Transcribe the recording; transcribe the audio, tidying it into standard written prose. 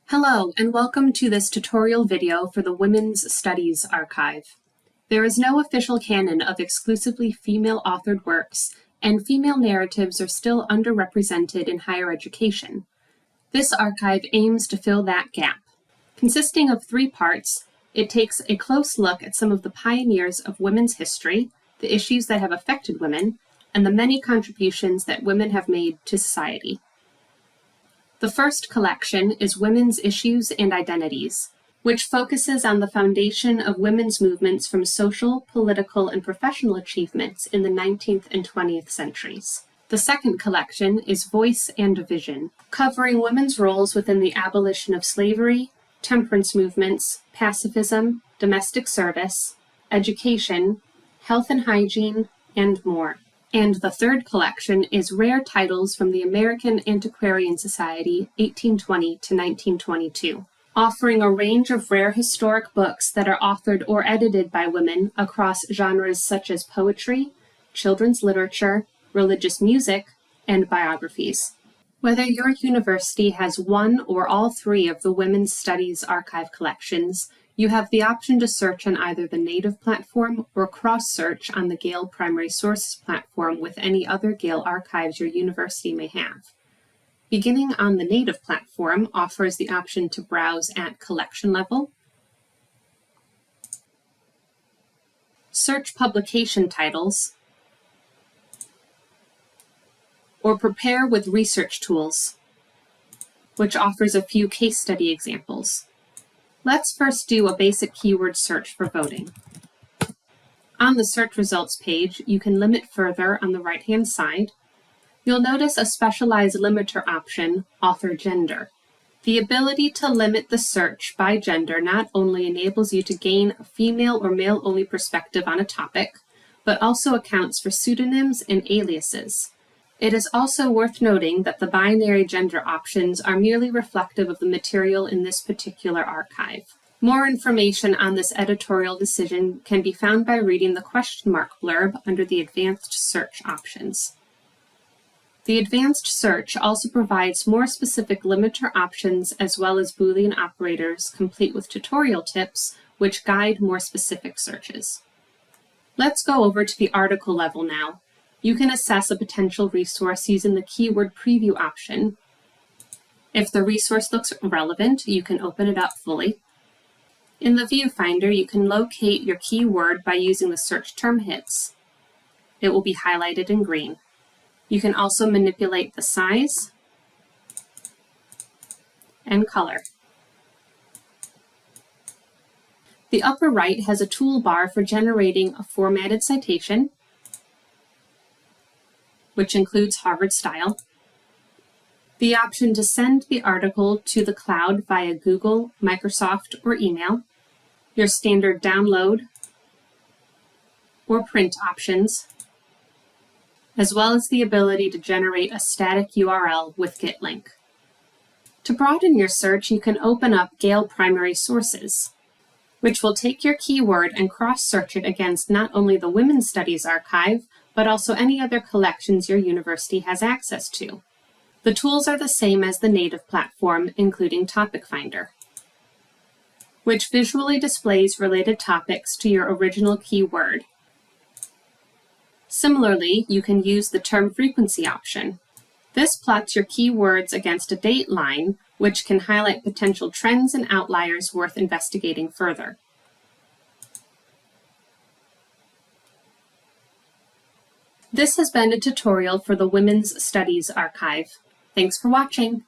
Hello, and welcome to this tutorial video for the Women's Studies Archive. There is no official canon of exclusively female-authored works, and female narratives are still underrepresented in higher education. This archive aims to fill that gap. Consisting of 3 parts, it takes a close look at some of the pioneers of women's history, the issues that have affected women, and the many contributions that women have made to society. The first collection is Women's Issues and Identities, which focuses on the foundation of women's movements from social, political, and professional achievements in the 19th and 20th centuries. The second collection is Voice and Vision, covering women's roles within the abolition of slavery, temperance movements, pacifism, domestic service, education, health and hygiene, and more. And the third collection is Rare Titles from the American Antiquarian Society, 1820 to 1922, offering a range of rare historic books that are authored or edited by women across genres such as poetry, children's literature, religious music, and biographies. Whether your university has one or all 3 of the Women's Studies Archive collections, you have the option to search on either the native platform or cross-search on the Gale Primary Sources platform with any other Gale archives your university may have. Beginning on the native platform offers the option to browse at collection level, search publication titles, or prepare with research tools, which offers a few case study examples. Let's first do a basic keyword search for voting. On the search results page, you can limit further on the right-hand side. You'll notice a specialized limiter option, author gender. The ability to limit the search by gender not only enables you to gain a female or male-only perspective on a topic, but also accounts for pseudonyms and aliases. It is also worth noting that the binary gender options are merely reflective of the material in this particular archive. More information on this editorial decision can be found by reading the question mark blurb under the Advanced Search options. The Advanced Search also provides more specific limiter options as well as Boolean operators complete with tutorial tips which guide more specific searches. Let's go over to the article level now. You can assess a potential resource using the keyword preview option. If the resource looks relevant, you can open it up fully. In the viewfinder, you can locate your keyword by using the search term hits. It will be highlighted in green. You can also manipulate the size and color. The upper right has a toolbar for generating a formatted citation, which includes Harvard style, the option to send the article to the cloud via Google, Microsoft, or email, your standard download or print options, as well as the ability to generate a static URL with GitLink. To broaden your search, you can open up Gale Primary Sources, which will take your keyword and cross-search it against not only the Women's Studies Archive, but also any other collections your university has access to. The tools are the same as the native platform, including Topic Finder, which visually displays related topics to your original keyword. Similarly, you can use the term frequency option. This plots your keywords against a date line, which can highlight potential trends and outliers worth investigating further. This has been a tutorial for the Women's Studies Archive. Thanks for watching.